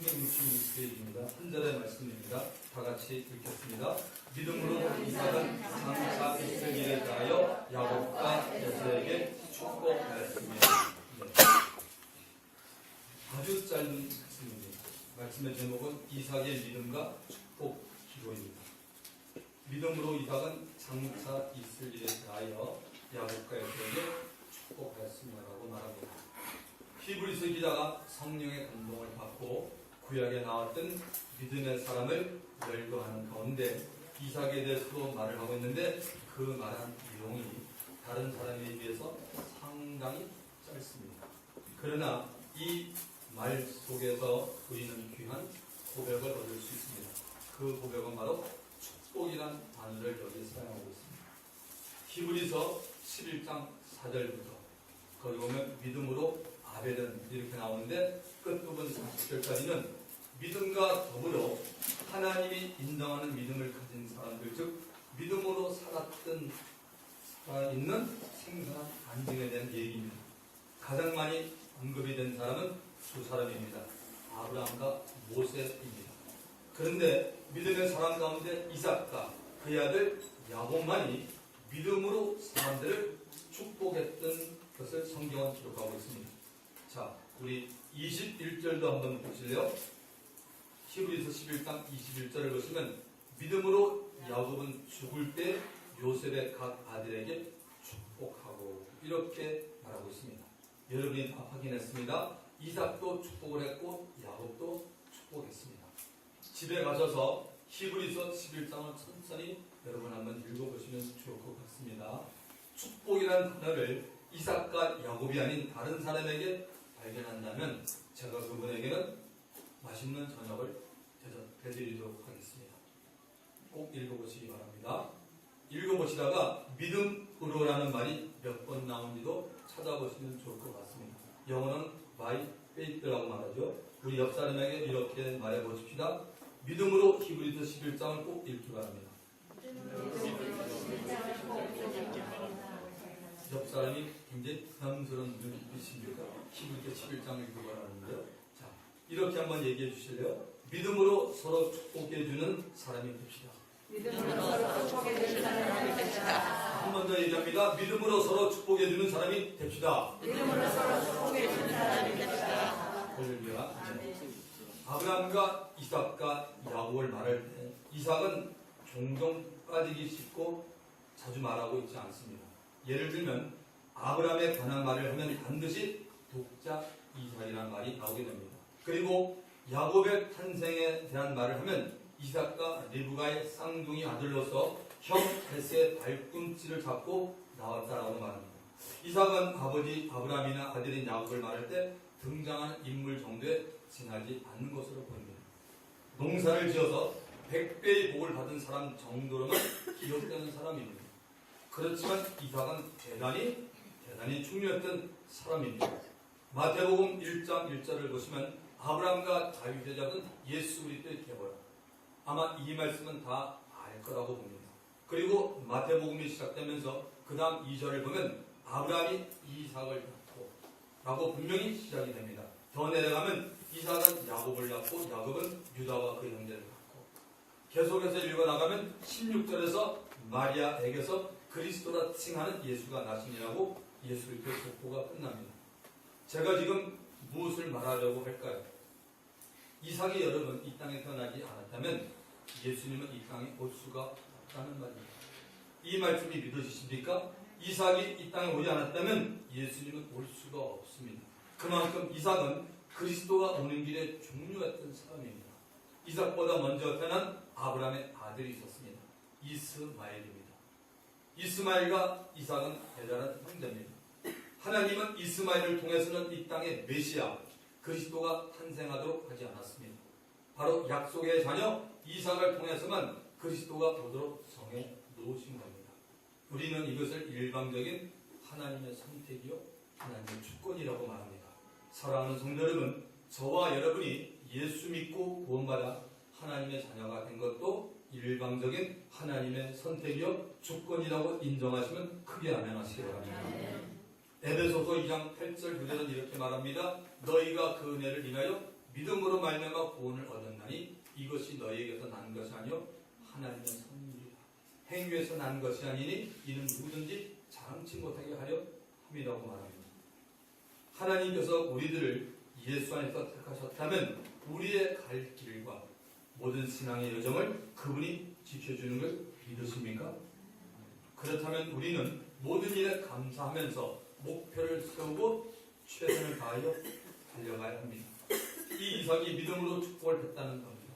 366페이지입니다. 한 절의 말씀입니다. 다 같이 읽겠습니다. 믿음으로 이삭은 장차 있을 일에 대하여 야곱과 에서에게 축복하였습니다. 네. 아주 짧은 말씀입니다. 말씀의 제목은 이삭의 믿음과 축복 기도입니다. 믿음으로 이삭은 장차 있을 일에 대하여 야곱과 에서에게 축복하였습니다라고 말합니다. 히브리서 기자가 성령의 감동을 받고 구약에 나왔던 믿음의 사람을 열거하는 가운데 이삭에 대해서도 말을 하고 있는데 그 말한 내용이 다른 사람에 비해서 상당히 짧습니다. 그러나 이 말 속에서 우리는 귀한 고백을 얻을 수 있습니다. 그 고백은 바로 축복이란 단어를 여기 사용하고 있습니다. 히브리서 11장 4절부터 거기 보면 믿음으로 아벨은 이렇게 나오는데 끝부분 40절까지는 믿음과 더불어 하나님이 인정하는 믿음을 가진 사람들, 즉 믿음으로 살아있는 생생한 간증에 대한 얘기입니다. 가장 많이 언급이 된 사람은 두 사람입니다. 아브라함과 모세입니다. 그런데 믿음의 사람 가운데 이삭과 그의 아들 야곱만이 믿음으로 사람들을 축복했던 것을 성경은 기록하고 있습니다. 자, 우리 21절도 한번 보실래요? 히브리서 11장 21절을 보시면 믿음으로 야곱은 죽을 때 요셉의 각 아들에게 축복하고 이렇게 말하고 있습니다. 여러분이 다 확인했습니다. 이삭도 축복을 했고 야곱도 축복했습니다. 집에 가셔서 히브리서 11장을 천천히 여러분 한번 읽어보시면 좋을 것 같습니다. 축복이라는 단어를 이삭과 야곱이 아닌 다른 사람에게 발견한다면 제가 그분에게는 맛있는 저녁을 대드리도록 하겠습니다. 꼭 읽어보시기 바랍니다. 읽어보시다가 믿음으로라는 말이 몇 번 나온지도 찾아보시면 좋을 것 같습니다. 영어는 by faith라고 말하죠. 우리 옆 사람에게 이렇게 말해보십시다. 믿음으로 히브리서 11장을 꼭 읽기 바랍니다. 옆 사람이 굉장히 부담스러운 눈빛입니까? 히브리서 11장을 읽기 바라는데요. 자, 이렇게 한번 얘기해 주실래요? 믿음으로 서로 축복해주는 사람이 됩시다. 믿음으로 서로 축복해주는 사람이 됩시다. 한 번 더 얘기합니다. 믿음으로 서로 축복해주는 사람이 됩시다. 믿음으로 서로 축복해주는 사람이 됩시다. 할렐루야. 아브라함과 이삭과 야곱을 말할 때 이삭은 종종 빠지기 쉽고 자주 말하고 있지 않습니다. 예를 들면 아브라함에 관한 말을 하면 반드시 독자 이삭이라는 말이 나오게 됩니다. 그리고 야곱의 탄생에 대한 말을 하면 이삭과 리브가의 쌍둥이 아들로서 형 에서의 발꿈치를 잡고 나왔다라고 말합니다. 이삭은 아버지 아브라함이나 아들인 야곱을 말할 때 등장하는 인물 정도에 지나지 않는 것으로 보입니다. 농사를 지어서 100배의 복을 받은 사람 정도로만 기록되는 사람입니다. 그렇지만 이삭은 대단히 중요했던 사람입니다. 마태복음 1장 1절을 보시면 아브라함과 다윗의 자손 예수 그리스도의 계보라. 아마 이 말씀은 다 알 거라고 봅니다. 그리고 마태복음이 시작되면서 그 다음 2절을 보면 아브라함이 이삭을 낳고 라고 분명히 시작이 됩니다. 더 내려가면 이삭은 야곱을 낳고 야곱은 유다와 그 형제를 낳고 계속해서 읽어나가면 16절에서 마리아에게서 그리스도라 칭하는 예수가 나시니라고 예수 그리스도의 속보가 끝납니다. 제가 지금 무엇을 말하려고 할까요? 이삭이 여러분 이 땅에 태어나지 않았다면 예수님은 이 땅에 올 수가 없다는 말입니다. 이 말씀이 믿어지십니까? 이삭이 이 땅에 오지 않았다면 예수님은 올 수가 없습니다. 그만큼 이삭은 그리스도가 오는 길에 중요했던 사람입니다. 이삭보다 먼저 태어난 아브라함의 아들이 있었습니다. 이스마엘입니다. 이스마엘과 이삭은 대단한 형제입니다. 하나님은 이스마엘을 통해서는 이 땅에 메시아 그리스도가 탄생하도록 하지 않았습니다. 바로 약속의 자녀 이삭을 통해서만 그리스도가 오도록 정해 놓으신 겁니다. 우리는 이것을 일방적인 하나님의 선택이요 하나님의 주권이라고 말합니다. 사랑하는 성도 여러분, 저와 여러분이 예수 믿고 구원받아 하나님의 자녀가 된 것도 일방적인 하나님의 선택이요 주권이라고 인정하시면 크게 아멘하시기 바랍니다. 에베소서 2장 8절 9절은 이렇게 말합니다. 너희가 그 은혜를 인하여 믿음으로 말미암아 구원을 얻었나니 이것이 너희에게서 난 것이 아니요 하나님의 선물이라. 행위에서 난 것이 아니니 이는 누구든지 자랑치 못하게 하려 함이라고 말합니다. 하나님께서 우리들을 예수 안에서 택하셨다면 우리의 갈 길과 모든 신앙의 여정을 그분이 지켜주는 걸 믿으십니까? 그렇다면 우리는 모든 일에 감사하면서 목표를 세우고 최선을 다하여 달려가야 합니다. 이 이삭이 믿음으로 축복을 했다는 겁니다.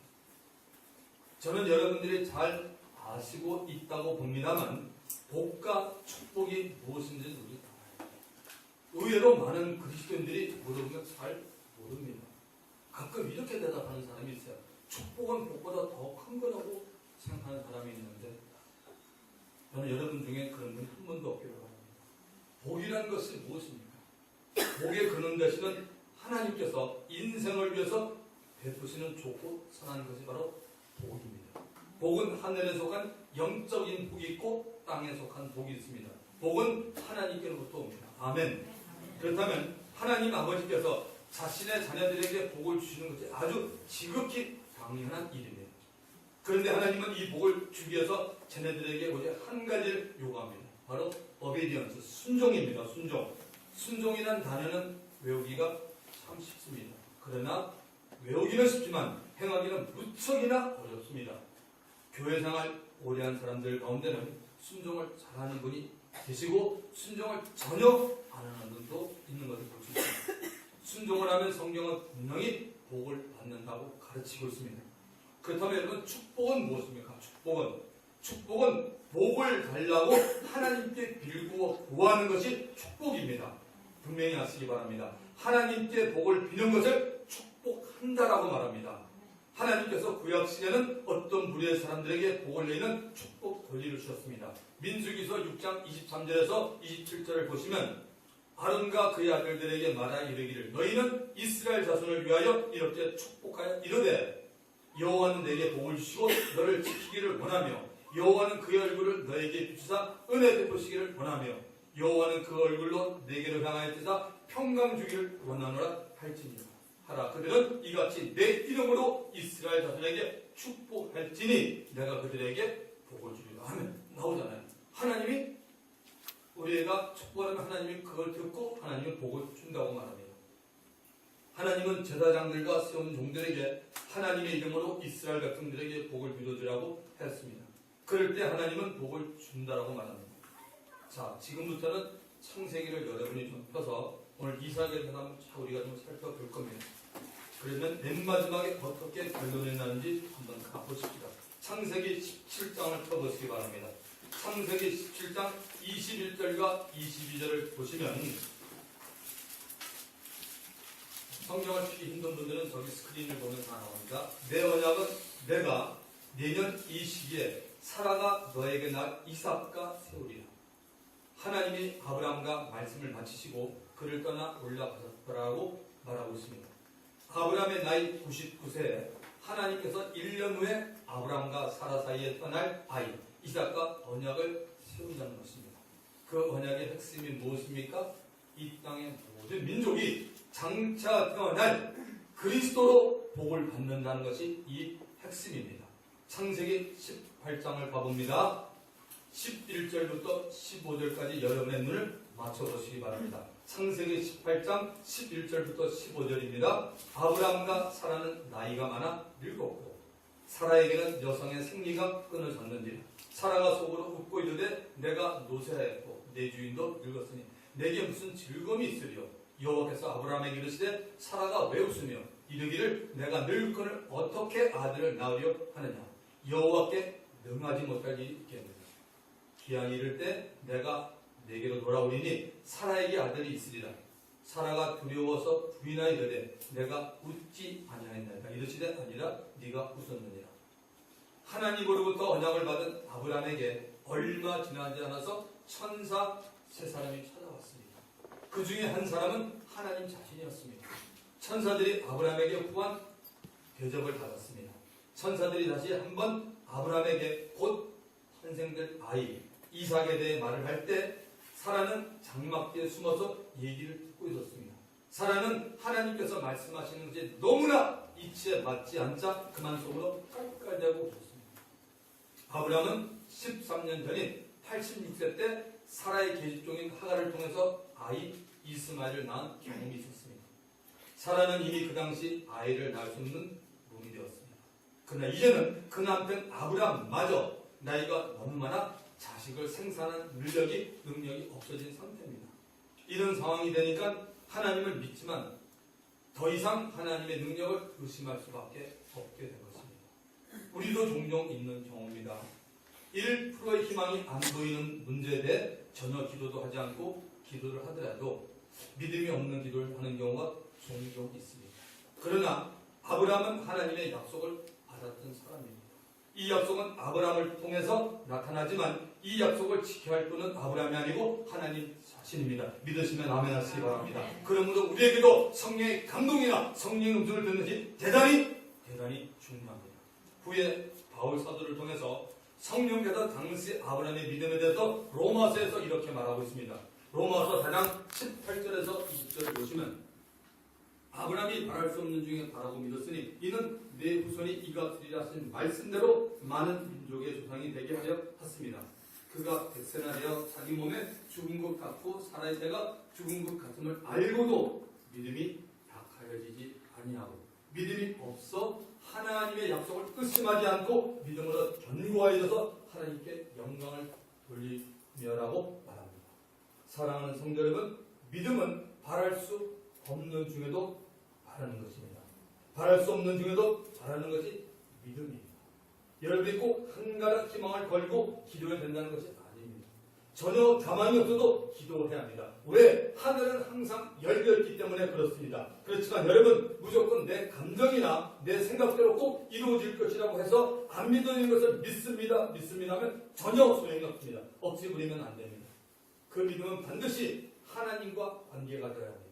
저는 여러분들이 잘 아시고 있다고 봅니다만 복과 축복이 무엇인지 우리 다 알아요. 의외로 많은 그리스도인들이 물어보면 잘 모릅니다. 가끔 이렇게 대답하는 사람이 있어요. 축복은 복보다 더 큰 거라고 생각하는 사람이 있는데 저는 여러분 중에 그런 분 한 번도 없기를 바랍니다. 복이란 것이 무엇입니까? 복의 근원 되시는 하나님께서 인생을 위해서 베푸시는 좋고 선한 것이 바로 복입니다. 복은 하늘에 속한 영적인 복이 있고 땅에 속한 복이 있습니다. 복은 하나님께로부터 옵니다. 아멘. 그렇다면 하나님 아버지께서 자신의 자녀들에게 복을 주시는 것이 아주 지극히 당연한 일입니다. 그런데 하나님은 이 복을 주기 위해서 자녀들에게 오직 한 가지를 요구합니다. 바로 오베디언스, 순종입니다. 순종. 순종이라는 단어는 외우기가 참 쉽습니다. 그러나 외우기는 쉽지만 행하기는 무척이나 어렵습니다. 교회생활 오래 한 사람들 가운데는 순종을 잘하는 분이 계시고 순종을 전혀 안 하는 분도 있는 것을 볼 수 있습니다. 순종을 하면 성경은 분명히 복을 받는다고 가르치고 있습니다. 그렇다면 여러분 축복은 무엇입니까? 축복은 복을 달라고 하나님께 빌고 구하는 것이 축복입니다. 분명히 아시기 바랍니다. 하나님께 복을 비는 것을 축복한다라고 말합니다. 하나님께서 구약 시대는 어떤 무리의 사람들에게 복을 내리는 축복 권리를 주셨습니다. 민수기서 6장 23절에서 27절을 보시면 아론과 그의 아들들에게 말하여 이르기를 너희는 이스라엘 자손을 위하여 이렇게 축복하여 이르되 여호와는 내게 복을 주시고 너를 지키기를 원하며 여호와는 그의 얼굴을 너에게 비추사 은혜 베푸시기를 원하며 여호와는 그 얼굴로 내게로 향하여 뜨사 평강 주기를 원하노라 할지니라 하라. 그들은 이같이 내 이름으로 이스라엘 자손에게 축복할지니 내가 그들에게 복을 주리라 하면 나오잖아요. 하나님이 우리가 축복하면 하나님이 그걸 듣고 하나님은 복을 준다고 말합니다. 하나님은 제사장들과 세운 종들에게 하나님의 이름으로 이스라엘 백성들에게 복을 빌어주라고 했습니다. 그럴 때 하나님은 복을 준다라고 말합니다. 자, 지금부터는 창세기를 여러분이 좀 펴서 오늘 이삭에 대해서 우리가 좀 살펴볼 겁니다. 그러면 맨 마지막에 어떻게 결론이 나는지 한번 가보십시다. 창세기 17장을 펴보시기 바랍니다. 창세기 17장 21절과 22절을 보시면 성경을 찾기 힘든 분들은 저기 스크린을 보면 다 나옵니다. 내 언약은 내가 내년 이 시기에 사라가 너에게 낳을 이삭과 세우리라. 하나님이 아브라함과 말씀을 마치시고 그를 떠나 올라가셨더라고 말하고 있습니다. 아브라함의 나이 99세에 하나님께서 1년 후에 아브라함과 사라 사이에 떠날 아이 이삭과 언약을 세운다는 것입니다. 그 언약의 핵심이 무엇입니까? 이 땅의 모든 민족이 장차 태어날 그리스도로 복을 받는다는 것이 이 핵심입니다. 창세기 18장을 가봅니다. 11절부터 15절까지 여러분의 눈을 맞춰보시기 바랍니다. 창세기 18장 11절부터 15절입니다. 아브라함과 사라는 나이가 많아 늙었고 사라에게는 여성의 생리가 끊어졌는지라. 사라가 속으로 웃고 이르되 내가 노쇠하였고 내 주인도 늙었으니 내게 무슨 즐거움이 있으리요. 여호와께서 아브라함에게 이르시되 사라가 왜 웃으며 이르기를 내가 늙거늘 어떻게 아들을 낳으려 하느냐. 여호와께 능하지 못할 일이 있겠느냐. 기한이 이를 때 내가 내게로 돌아오리니 사라에게 아들이 있으리라. 사라가 두려워서 부인하여 이르되 내가 웃지 아니하였나이까. 이르시되 아니라 네가 웃었느니라. 하나님으로부터 언약을 받은 아브라함에게 얼마 지나지 않아서 천사 세 사람이 찾아왔습니다. 그 중에 한 사람은 하나님 자신이었습니다. 천사들이 아브라함에게 후한 대접을 받았습니다. 천사들이 다시 한번 아브라함에게 곧 탄생될 아이 이삭에 대해 말을 할 때 사라는 장막 뒤에 숨어서 얘기를 듣고 있었습니다. 사라는 하나님께서 말씀하시는 것이 너무나 이치에 맞지 않자 그만 속으로 깔깔대고 웃었습니다. 아브라함은 13년 전인 86세 때 사라의 계집종인 하갈을 통해서 아이 이스마엘을 낳은 경험이 있었습니다. 사라는 이미 그 당시 아이를 낳을 수 없는 몸이 되었습니다. 그러나 이제는 그 남편 아브라함마저 나이가 너무 많아 자식을 생산하는 능력이 없어진 상태입니다. 이런 상황이 되니까 하나님을 믿지만 더 이상 하나님의 능력을 의심할 수밖에 없게 된 것입니다. 우리도 종종 있는 경우입니다. 1%의 희망이 안 보이는 문제에 대해 전혀 기도도 하지 않고 기도를 하더라도 믿음이 없는 기도를 하는 경우가 종종 있습니다. 그러나 아브라함은 하나님의 약속을 받았던 사람입니다. 이 약속은 아브라함을 통해서 나타나지만 이 약속을 지켜야 할 분은 아브라함이 아니고 하나님 자신입니다. 믿으시면 아멘 하시기 바랍니다. 그러므로 우리에게도 성령의 감동이나 성령의 음성을 듣는 것이 대단히 중요합니다. 후에 바울 사도를 통해서 성령께서 당시 아브라함의 믿음에 대해서 로마서에서 이렇게 말하고 있습니다. 로마서 4장 18절에서 20절을 보시면 아브라함이 바랄 수 없는 중에 바라고 믿었으니 이는 내 후손이 이가 되리라 하신 말씀대로 많은 민족의 조상이 되게 하려 했습니다. 그가 백세나 되어 자기 몸에 죽은 것 같고 사라의 때가 죽은 것 같음을 알고도 믿음이 약하여지지 아니하고 믿음이 없어 하나님의 약속을 의심하지 않고 믿음으로 견고하여져서 하나님께 영광을 돌리며라고 말합니다. 사랑하는 성도 여러분, 믿음은 바랄 수 없는 중에도 바라는 것입니다. 바랄 수 없는 중에도 바라는 것이 믿음입니다. 여러분이 꼭 한가닥 희망을 걸고 기도해야 된다는 것이 아닙니다. 전혀 가망이 없어도 기도해야 합니다. 왜? 하늘은 항상 열려있기 때문에 그렇습니다. 그렇지만 여러분 무조건 내 감정이나 내 생각대로 꼭 이루어질 것이라고 해서 안 믿어지는 것을 믿습니다 하면 전혀 소용이 없습니다. 억지 부리면 안 됩니다. 그 믿음은 반드시 하나님과 관계가 되어야 합니다.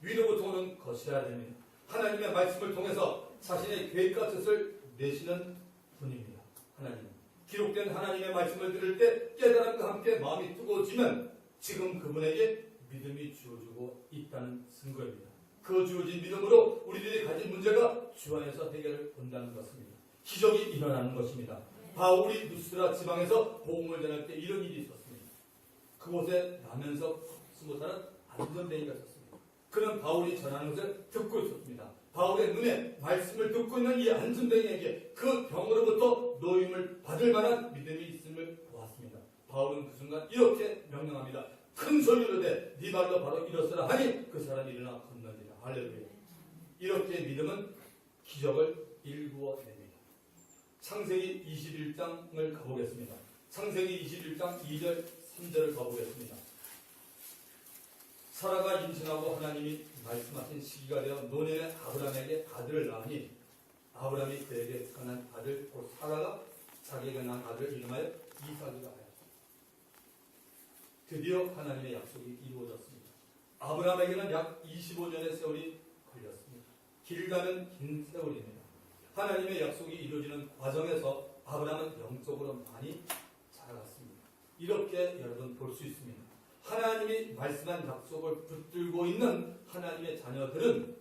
위로부터 오는 것이어야 됩니다. 하나님의 말씀을 통해서 자신의 계획과 뜻을 내시는 분입니다. 하나님. 기록된 하나님의 말씀을 들을 때 깨달음과 함께 마음이 뜨거워지면 지금 그분에게 믿음이 주어지고 있다는 증거입니다. 그 주어진 믿음으로 우리들이 가진 문제가 주 안에서 해결을 본다는 것입니다. 기적이 일어나는 것입니다. 바울이 누스라 지방에서 복음을 전할 때 이런 일이 있었습니다. 그곳에 나면서 걷지 못하는 안전뱅이가 있었습니다. 그는 바울이 전하는 것을 듣고 있었습니다. 바울의 눈에 말씀을 듣고 있는 이 안전뱅이에게 그 병으로부터 노임을 받을 만한 믿음이 있음을 보았습니다. 바울은 그 순간 이렇게 명령합니다. 큰 소리로 내 네 발로 바로 일어서라 하니 그 사람이 일어나 건너니라. 할렐루야. 이렇게 믿음은 기적을 일구어냅니다. 창세기 21장을 가보겠습니다. 창세기 21장 2절 3절을 가보겠습니다. 사라가 임신하고 하나님이 말씀하신 시기가 되어 노년에 아브라함에게 아들을 낳으니 아브라함이 그에게 태어난 아들 곧 사라가 자기가 낳은 아들을 이름하여 이삭이라 하였다. 드디어 하나님의 약속이 이루어졌습니다. 아브라함에게는 약 25년의 세월이 걸렸습니다. 길다는 긴 세월입니다. 하나님의 약속이 이루어지는 과정에서 아브라함은 영적으로 많이 자라갔습니다. 이렇게 여러분 볼 수 있습니다. 하나님이 말씀한 약속을 붙들고 있는 하나님의 자녀들은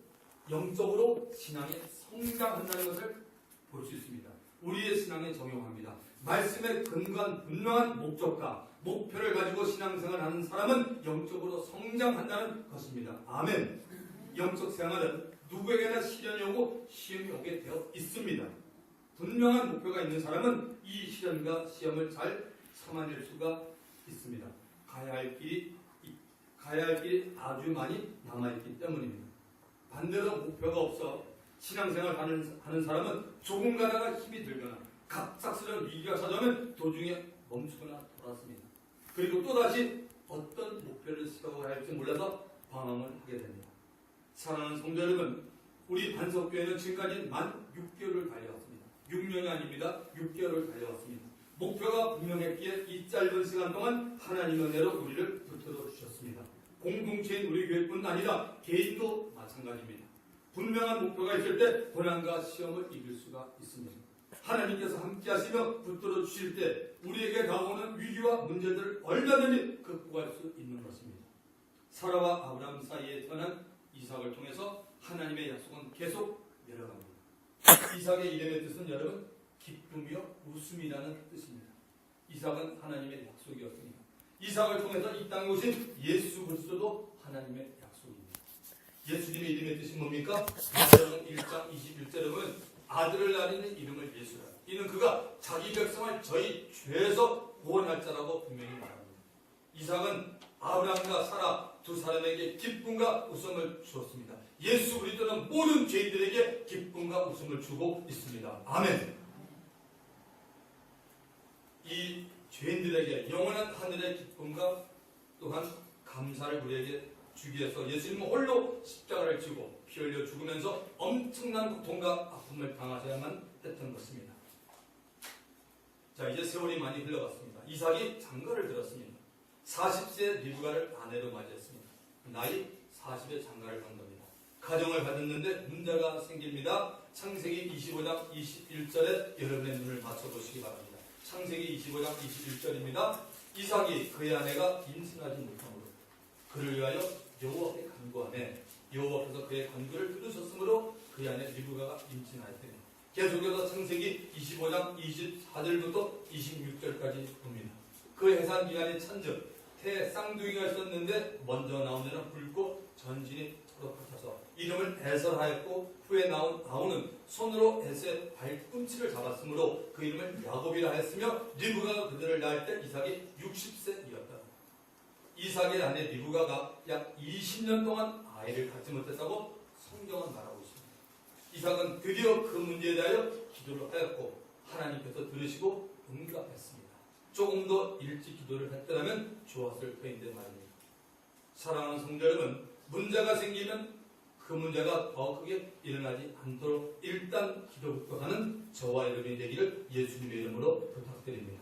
영적으로 신앙에 성장한다는 것을 볼 수 있습니다. 우리의 신앙에 적용합니다. 말씀에 근거한 분명한 목적과 목표를 가지고 신앙생활을 하는 사람은 영적으로 성장한다는 것입니다. 아멘. 영적 생활은 누구에게나 시련이 오고 시험이 오게 되어 있습니다. 분명한 목표가 있는 사람은 이 시련과 시험을 잘 참아낼 수가 있습니다. 가야 할 길이 아주 많이 남아있기 때문입니다. 반대로 목표가 없어 신앙생활 하는 사람은 조금 가다가 힘이 들거나 갑작스러운 위기가 찾아오면 도중에 멈추거나 돌아섭니다. 그리고 또다시 어떤 목표를 세워야 할지 몰라서 방황을 하게 됩니다. 사랑하는 성도 여러분, 우리 반석교회는 지금까지 만 6개월을 달려왔습니다. 6년이 아닙니다. 6개월을 달려왔습니다. 목표가 분명했기에 이 짧은 시간 동안 하나님의 은혜로 우리를 붙들어 주셨습니다. 공동체인 우리 교회뿐 아니라 개인도 마찬가지입니다. 분명한 목표가 있을 때 고난과 시험을 이길 수가 있습니다. 하나님께서 함께 하시며 붙들어 주실 때 우리에게 다가오는 위기와 문제들을 얼마든지 극복할 수 있는 것입니다. 사라와 아브라함 사이에 태어난 이삭을 통해서 하나님의 약속은 계속 내려갑니다. 이삭의 이름의 뜻은 여러분 기쁨이요 웃음이라는 뜻입니다. 이삭은 하나님의 약속이었습니다. 이삭을 통해서 이 땅에 오신 예수 그리스도도 하나님의 약속입니다. 예수님의 이름의 뜻이 뭡니까? 마태복음 1장 21절에 보면 아들을 가리는 이름을 예수라. 이는 그가 자기 백성을 저희 죄에서 구원할 자라고 분명히 말합니다. 이삭은 아브라함과 사라 두 사람에게 기쁨과 웃음을 주었습니다. 예수 그리스도는 모든 죄인들에게 기쁨과 웃음을 주고 있습니다. 아멘. 이 죄인들에게 영원한 하늘의 기쁨과 또한 감사를 우리에게 주기 위해서 예수님은 홀로 십자가를 지고 피 흘려 죽으면서 엄청난 고통과 아픔을 당하셔야만 했던 것입니다. 자, 이제 세월이 많이 흘러갔습니다. 이삭이 장가를 들었습니다. 40세 리브가를 아내로 맞이했습니다. 나이 40에 장가를 간 겁니다. 가정을 가졌는데 문제가 생깁니다. 창세기 25장 21절에 여러분의 눈을 맞춰보시기 바랍니다. 창세기 25장 21절입니다. 이삭이 그의 아내가 임신하지 못함으로 그를 위하여 여호와께 간구하매 여호와께서 그의 간구를 들으셨으므로 그의 아내 리브가가 임신하였더니 계속해서 창세기 25장 24절부터 26절까지 봅니다. 그 해산 기간이 찬즉 태 쌍둥이가 있었는데 먼저 나온 애는 붉고 전신이 초록같아서 이름을 에설하였고 후에 나온 아우는 손으로 에서의 발꿈치를 잡았으므로 그 이름을 야곱이라 했으며 리브가가 그들을 낳을 때 이삭이 60세이었다. 이삭의 아내 리브가가 약 20년 동안 아이를 갖지 못했다고 성경은 말하고 있습니다. 이삭은 드디어 그 문제에 대하여 기도를 하였고 하나님께서 들으시고 응답했습니다. 조금 더 일찍 기도를 했더라면 좋았을 터인데 말입니다. 사랑하는 성도 여러분, 문제가 생기면 그 문제가 더 크게 일어나지 않도록 일단 기도부터 하는 저와 여러분이 되기를 예수님의 이름으로 부탁드립니다.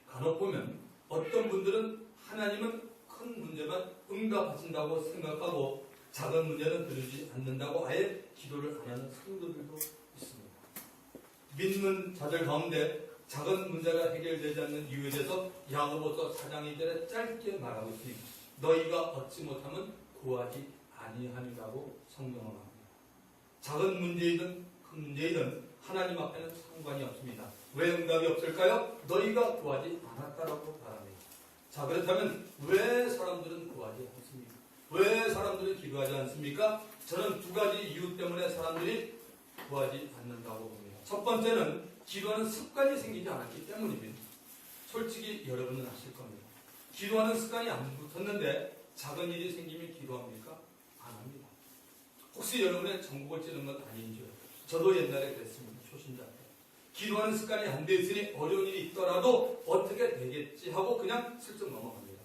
간혹 보면 어떤 분들은 하나님은 큰 문제만 응답하신다고 생각하고 작은 문제는 들으지 않는다고 아예 기도를 안 하는 성도들도 있습니다. 믿는 자들 가운데 작은 문제가 해결되지 않는 이유에 대해서 야고보서 4장 2절에 짧게 말하고 있습니다. 너희가 얻지 못하면 구하지 아니하니라고 성경은 합니다. 작은 문제이든 큰 문제이든 하나님 앞에는 상관이 없습니다. 왜 응답이 없을까요? 너희가 구하지 않았다라고 말합니다. 자, 그렇다면 왜 사람들은 구하지 않습니까? 왜 사람들은 기도하지 않습니까? 저는 두 가지 이유 때문에 사람들이 구하지 않는다고 봅니다. 첫 번째는 기도하는 습관이 생기지 않았기 때문입니다. 솔직히 여러분은 아실 겁니다. 기도하는 습관이 안 붙었는데 작은 일이 생기면 기도합니까? 안 합니다. 혹시 여러분의 전국을 찌는 건 아닌지요? 저도 옛날에 그랬습니다. 초신자 때. 기도하는 습관이 안 돼 있으니 어려운 일이 있더라도 어떻게 되겠지 하고 그냥 슬쩍 넘어갑니다.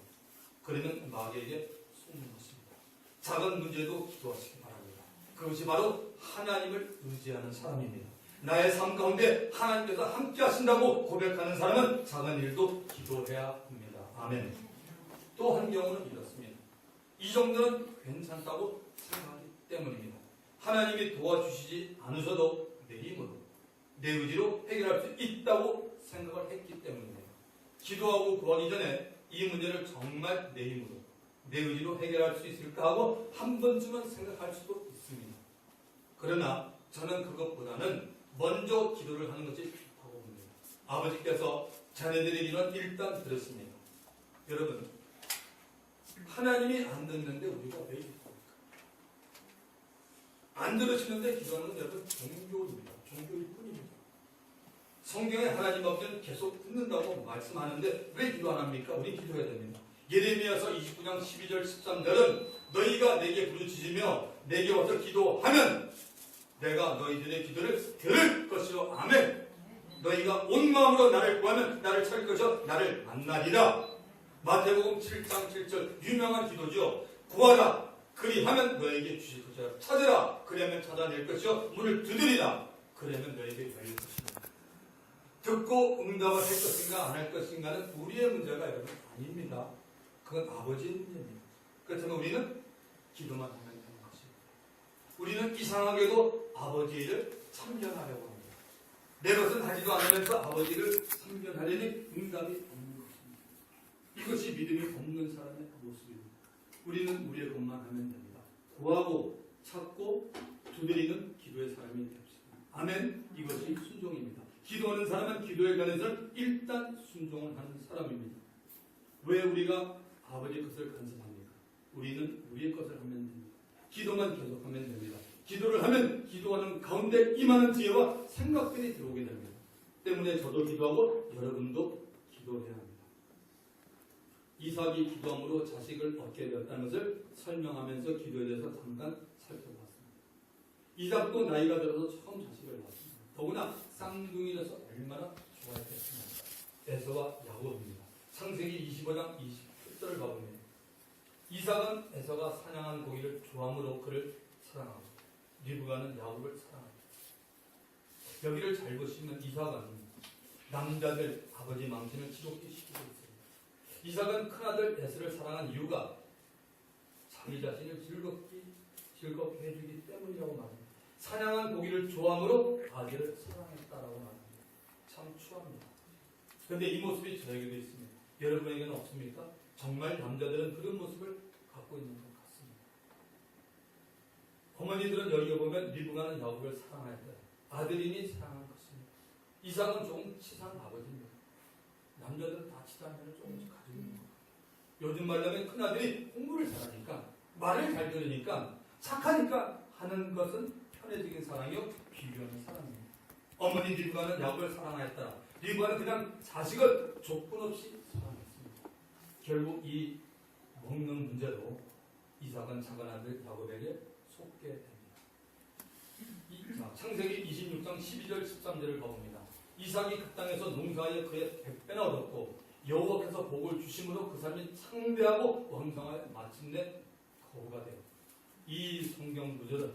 그러면 마귀에게 속는 것입니다. 작은 문제도 기도하시기 바랍니다. 그것이 바로 하나님을 의지하는 사람입니다. 나의 삶 가운데 하나님께서 함께 하신다고 고백하는 사람은 작은 일도 기도해야 합니다. 아멘. 또 한 경우는 이렇습니다. 이 정도는 괜찮다고 생각하기 때문입니다. 하나님이 도와주시지 않으셔도 내 힘으로, 내 의지로 해결할 수 있다고 생각을 했기 때문입니다. 기도하고 구하기 전에 이 문제를 정말 내 힘으로, 내 의지로 해결할 수 있을까 하고 한 번쯤은 생각할 수도 있습니다. 그러나 저는 그것보다는 먼저 기도를 하는 것이 좋다고 봅니다. 아버지께서 자녀들의 기도는 일단 들었습니다. 여러분, 하나님이 안 듣는데 우리가 왜 기도합니까? 안 들으시는데 기도하는 건 여러분 종교입니다. 종교일 뿐입니다. 성경에 하나님 앞에는 계속 듣는다고 말씀하는데 왜 기도 안 합니까? 우리 기도해야 됩니다. 예레미야서 29장 12절 13절은 너희가 내게 부르짖으며 내게 와서 기도하면 내가 너희들의 기도를 들을 것이요. 아멘. 너희가 온 마음으로 나를 구하면 나를 찾을 것이요. 나를 만나리라. 마태복음 7장 7절 유명한 기도죠. 구하라. 그리하면 너에게 주실 것이라. 찾으라. 그러면 찾아낼 것이요. 문을 두드리라. 그러면 너에게 열릴 것이다. 듣고 응답을 할 것인가 안 할 것인가는 우리의 문제가 여러분 아닙니다. 그건 아버지의 문제입니다. 그렇다면 우리는 기도만 하면 되는 것입니다. 우리는 이상하게도 아버지의 일을 참견하려고 합니다. 내 것은 하지도 않으면서 아버지를 참견하려니 응답이 없는 것입니다. 이것이 믿음이 없는 사람의 모습입니다. 우리는 우리의 것만 하면 됩니다. 구하고 찾고 두드리는 기도의 사람이 됩시다. 아멘. 이것이 순종입니다. 기도하는 사람은 기도에 관해서는 일단 순종을 하는 사람입니다. 왜 우리가 아버지 것을 간섭합니까? 우리는 우리의 것을 하면 됩니다. 기도만 계속하면 됩니다. 기도를 하면 기도하는 가운데 임하는 지혜와 생각들이 들어오게 됩니다. 때문에 저도 기도하고 여러분도 기도해야 합니다. 이삭이 기도함으로 자식을 얻게 되었다는 것을 설명하면서 기도에 대해서 잠깐 살펴봤습니다. 이삭도 나이가 들어서 처음 자식을 낳았습니다. 더구나 쌍둥이라서 얼마나 좋아했겠습니까? 에서와 야곱입니다. 창세기 25장 20절을 가보면 이삭은 에서가 사냥한 고기를 좋아함으로 그를 사랑하고 리브가는 야곱을 사랑합니다. 여기를 잘 보시면 이삭은 남자들 아버지 망신을 지겹게 시키고 있습니다. 이삭은 큰아들 에서를 사랑한 이유가 자기 자신을 즐겁게 해주기 때문이라고 말합니다. 사냥한 고기를 좋아함으로 아들을 사랑했다라고 말합니다. 참 추합니다. 그런데 이 모습이 저에게도 있습니다. 여러분에게는 없습니까? 정말 남자들은 그런 모습을 갖고 있는 것 같습니다. 어머니들은 여기 보면 리브가는 야곱을 사랑했다. 아들이니 사랑한 것입니다. 이삭은 조금 치사한 아버지입니다. 남자들은 다 치사한 면을 조금씩 가지고 있는 거예요. 요즘 말로 하면 큰아들이 공부를 잘하니까 말을 잘 들으니까 착하니까 하는 것은 편해지긴 사랑이요 비교하는 사랑입니다. 어머니 리브가는 야곱을 사랑하였다. 리브가는 그냥 자식을 조건 없이 사랑했습니다. 결국 이 먹는 문제로 이삭은 작은 아들 야곱에게 속게 됩니다. 창세기 26장 12절 13절을 가봅니다. 이삭이 그 땅에서 농사하여 그의 100배나 얻었고 여호와께서 복을 주심으로 그 삶이 창대하고 왕성하여 마침내 거부가 되어 이 성경 구절은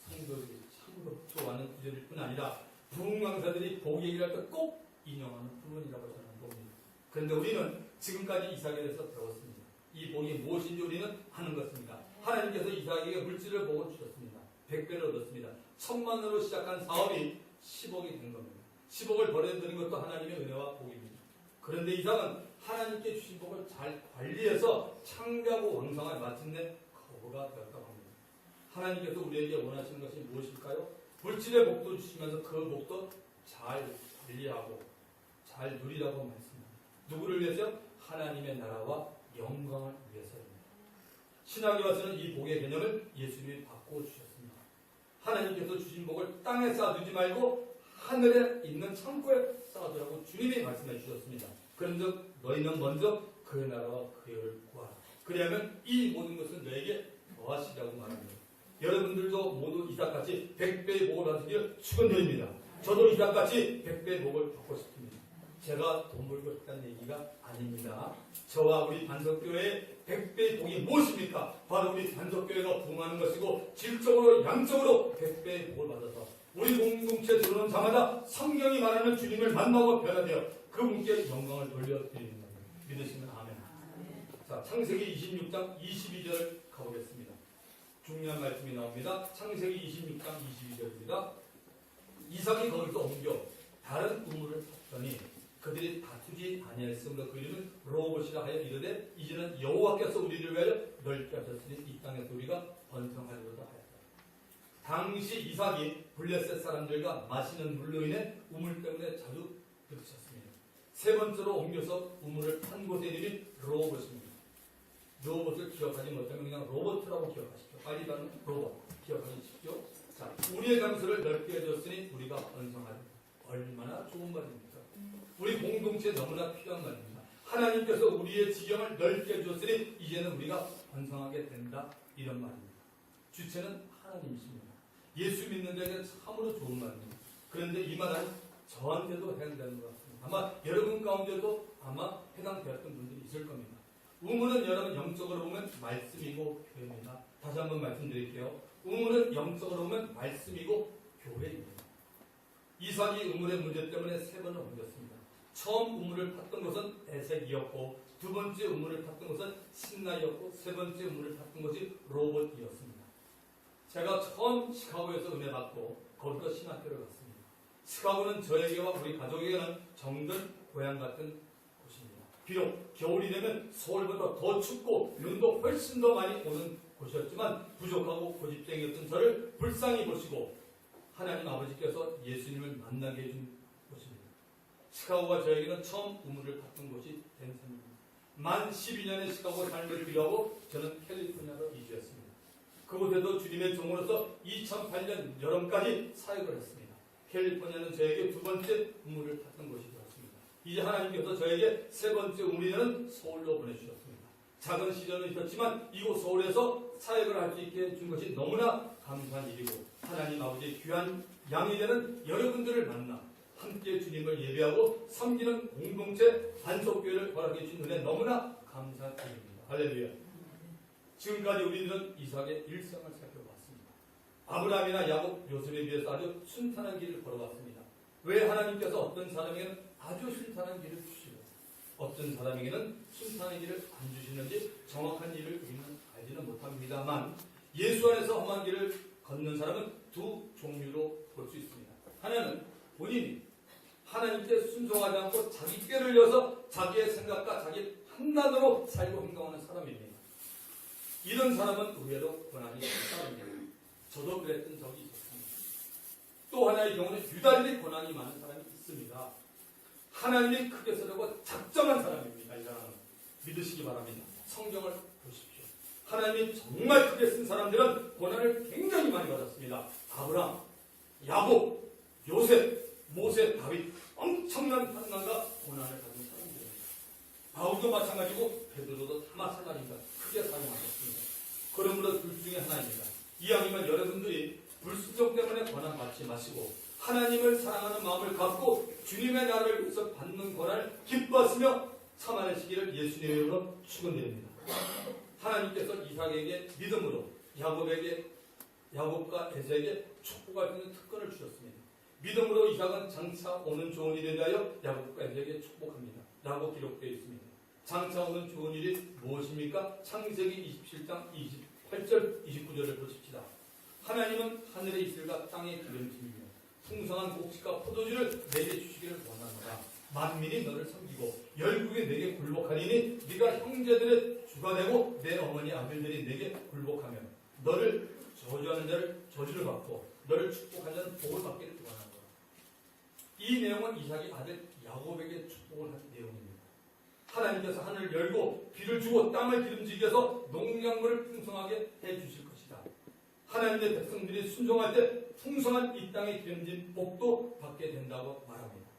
성도들이 참으로 좋아하는 구절일 뿐 아니라 부흥강사들이 복 얘기를 할 때 꼭 인용하는 부분이라고 저는 봅니다. 그런데 우리는 지금까지 이삭에 대해서 배웠습니다. 이 복이 무엇인지 우리는 아는 것입니다. 하나님께서 이삭에게 물질을 복을 주셨습니다. 100배를 얻었습니다. 1000만으로 시작한 사업이 10억이 된 겁니다. 10억을 벌어들인 것도 하나님의 은혜와 복입니다. 그런데 이삭은 하나님께 주신 복을 잘 관리해서 창대하고 왕성한 마침내 거부가 되었다고 합니다. 하나님께서 우리에게 원하시는 것이 무엇일까요? 물질의 복도 주시면서 그 복도 잘 관리하고 잘 누리라고 말씀합니다. 누구를 위해서요? 하나님의 나라와 영광을 위해서입니다. 신학에 와서는 이 복의 개념을 예수님이 바꿔 주셨습니다. 하나님께서 주신 복을 땅에 쌓아두지 말고 하늘에 있는 창고에 쌓아두라고 주님이 말씀해 주셨습니다. 그런즉 너희는 먼저 그의 나라와 그의 의를 구하라. 그리하면 이 모든 것은 너에게 더하시라고 말합니다. 여러분들도 모두 이삭같이 100배의 복을 받으시길 축원드립니다. 저도 이삭같이 100배의 복을 받고 싶습니다. 제가 돈 벌고 싶다는 얘기가 아닙니다. 저와 우리 반석교회의 100배의 복이 무엇입니까? 바로 우리 반석교회가 부흥하는 것이고 질적으로 양적으로 100배의 복을 받아서 우리 공동체에 들어오는 자마다 성경이 말하는 주님을 만나고 변화되어 그분께 영광을 돌려드립니다. 믿으시면 아멘. 자, 창세기 26장 22절 가보겠습니다. 중요한 말씀이 나옵니다. 창세기 26장 22절입니다. 이삭이 거기서 옮겨 다른 우물을 팠더니 그들이 다투지 아니하였으므로 그 이름은 로봇이라 하여 이르되 이제는 여호와께서 우리를 위하여 넓게 하셨으니 이 땅에서 우리가 번성하리로다 하였다. 당시 이삭이 블레셋 사람들과 마시는 물로 인해 우물 때문에 자주 부딪혔습니다. 세 번째로 옮겨서 우물을 판 곳의 이름이 로봇입니다. 로봇을 기억하지 못하면 그냥 로봇이라고 기억하십시오. 빨리 가는 로봇 기억하십시오. 자, 우리의 장소를 넓게 해줬으니 우리가 번성하리. 얼마나 좋은 말입니까? 우리 공동체에 너무나 필요한 말입니다. 하나님께서 우리의 지경을 넓게 해줬으니 이제는 우리가 번성하게 된다. 이런 말입니다. 주체는 하나님이십니다. 예수 믿는 자에게 참으로 좋은 말입니다. 그런데 이 말은 저한테도 해당되는 것 같습니다. 아마 여러분 가운데도 아마 해당되었던 분들이 있을 겁니다. 우물은 여러분 영적으로 보면 말씀이고 교회입니다. 다시 한번 말씀드릴게요. 우물은 영적으로 보면 말씀이고 교회입니다. 이삭이 우물의 문제 때문에 세 번을 옮겼습니다. 처음 우물을 팠던 것은 에색이었고 두 번째 우물을 팠던 것은 신나이었고 세 번째 우물을 팠던 것이 로봇이었습니다. 제가 처음 시카고에서 은혜 받고 거기서 신학교를 갔습니다. 시카고는 저에게와 우리 가족에게는 정든 고향 같은 곳입니다. 비록 겨울이 되면 서울보다 더 춥고 눈도 훨씬 더 많이 오는 곳입니다. 보셨지만 부족하고 고집쟁이였던 저를 불쌍히 보시고 하나님 아버지께서 예수님을 만나게 해준 곳입니다. 시카고가 저에게는 처음 우물을 받던 곳이 된 셈입니다. 만 12년의 시카고 삶을 비교하고 저는 캘리포니아로 이주했습니다. 그곳에도 주님의 종으로서 2008년 여름까지 사역을 했습니다. 캘리포니아는 저에게 두 번째 우물을 탔던 곳이 되었습니다. 이제 하나님께서 저에게 세 번째 우물이 되는 서울로 보내주셨습니다. 작은 시련은 있었지만 이곳 서울에서 사역을 할 수 있게 해준 것이 너무나 감사한 일이고 하나님 아버지의 귀한 양이 되는 여러분들을 만나 함께 주님을 예배하고 섬기는 공동체 반석교회를 허락해 주신 은혜 너무나 감사한 일입니다. 할렐루야. 지금까지 우리들은 이삭의 일생을 살펴봤습니다. 아브라함이나 야곱, 요셉에 비해서 아주 순탄한 길을 걸어왔습니다. 왜 하나님께서 어떤 사람에게는 아주 순탄한 길을 주시고 어떤 사람에게는 순탄한 길을 안 주시는지 정확한 일을 우리는 알지는 못합니다만 예수 안에서 험한 길을 걷는 사람은 두 종류로 볼 수 있습니다. 하나는 본인이 하나님께 순종하지 않고 자기 꾀를 이어서 자기의 생각과 자기 판단으로 살고 행동하는 사람입니다. 이런 사람은 의외로 고난이 있는 사람입니다. 저도 그랬던 적이 있었습니다. 또 하나의 경우는 유달리 고난이 많은 사람이 있습니다. 하나님이 크게 쓰려고 작정한 사람입니다. 이 사람은 믿으시기 바랍니다. 성경을 보십시오. 하나님이 정말 크게 쓴 사람들은 고난을 굉장히 많이 받았습니다. 아브라함, 야곱, 요셉, 모세, 다윗 엄청난 환난과 고난을 받은 사람들입니다. 바울도 마찬가지고 베드로도 다 마찬가지입니다. 크게 사용하셨습니다. 그러므로 둘 중에 하나입니다. 이왕이면 여러분들이 불순종 때문에 고난 받지 마시고 하나님을 사랑하는 마음을 갖고 주님의 나라를 위해서 받는 고난을 기뻐하시며 참아내시기를 예수님의 이름으로 축원드립니다. 하나님께서 이삭에게 믿음으로 야곱과 에서에게 축복할 수 있는 특권을 주셨습니다. 믿음으로 이삭은 장차 오는 좋은 일에 대하여 야곱과 에서에게 축복합니다. 라고 기록되어 있습니다. 장차 오는 좋은 일이 무엇입니까? 창세기 27장 28절 29절을 보십시다. 하나님은 하늘의 이슬과 땅의 기름짐이며 풍성한 곡식과 포도주를 내게 주시기를 원하노라. 만민이 너를 섬기고 열국이 내게 굴복하리니 네가 형제들의 주가 되고 내 어머니 아들들이 내게 굴복하며 너를 저주하는 자를 저주를 받고 너를 축복하는 자는 복을 받기를 원하노라. 이 내용은 이삭이 아들 야곱에게 축복을 한 내용입니다. 하나님께서 하늘을 열고 비를 주고 땅을 기름지게 해서 농작물을 풍성하게 해주실 것이다. 하나님의 백성들이 순종할 때 풍성한 이 땅의 기름진 복도 받게 된다고 말합니다.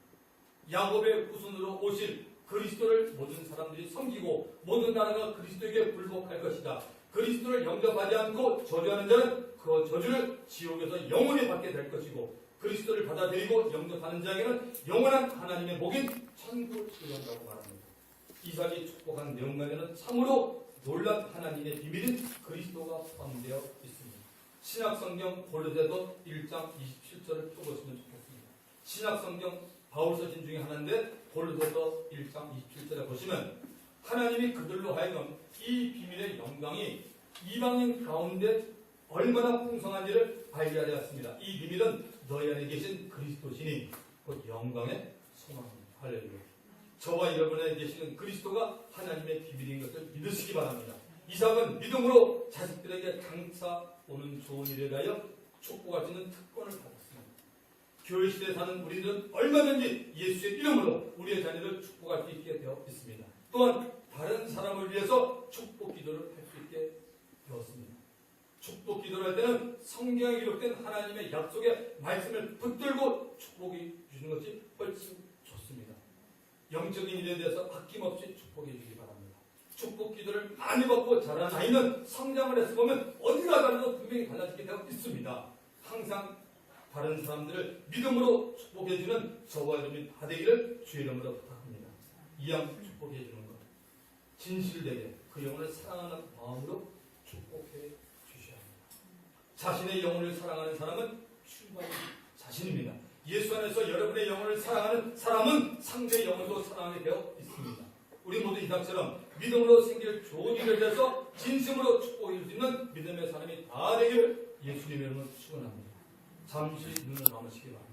야곱의 후손으로 오실 그리스도를 모든 사람들이 섬기고 모든 나라가 그리스도에게 굴복할 것이다. 그리스도를 영접하지 않고 저주하는 자는 그 저주를 지옥에서 영원히 받게 될 것이고 그리스도를 받아들이고 영접하는 자에게는 영원한 하나님의 복인 천국을 소유한다고 말합니다. 이삭이 축복한 내용만에는 참으로 놀란 하나님의 비밀인 그리스도가 포함되어 있습니다. 신약성경 골로새서 1장 27절을 펴보시면 좋겠습니다. 신약성경 바울서신 중에 하나인데 골로새서 1장 27절에 보시면 하나님이 그들로 하여금 이 비밀의 영광이 이방인 가운데 얼마나 풍성한지를 알게 하였습니다. 이 비밀은 너희 안에 계신 그리스도시니 곧 영광의 소망입니다. 할렐루야. 저와 여러분 안에 계시는 그리스도가 하나님의 비밀인 것을 믿으시기 바랍니다. 이삭은 믿음으로 자식들에게 장차 오는 좋은 일에 대하여 축복할 수 있는 특권을 받았습니다. 교회 시대에 사는 우리는 얼마든지 예수의 이름으로 우리의 자녀를 축복할 수 있게 되어 있습니다. 또한 다른 사람을 위해서 축복 기도를 할 수 있게 되었습니다. 축복 기도를 할 때는 성경에 기록된 하나님의 약속의 말씀을 붙들고 축복해 주는 것이 훨씬 좋습니다. 영적인 일에 대해서 아낌없이 축복해 주기 바랍니다. 축복 기도를 많이 받고 자란 아이는 성장을 해서 보면 어디 가더라도 분명히 달라지게 되어 있습니다. 항상 다른 사람들을 믿음으로 축복해 주는 저와 여러분이 다 되기를 주의 이름으로 부탁합니다. 이왕 축복해 주는 것 진실되게 그 영혼을 사랑하는 마음으로 축복해 주셔야 합니다. 자신의 영혼을 사랑하는 사람은 출발이 자신입니다. 예수 안에서 여러분의 영혼을 사랑하는 사람은 상대의 영혼도 사랑하게 되어 있습니다. 우리 모두 이삭처럼 믿음으로 생길 좋은 일을 위해서 진심으로 축복해 줄 수 있는 믿음의 사람이 다 되기를 예수님의 이름으로 축원합니다. 잠시 눈을 감으시기 바랍니다.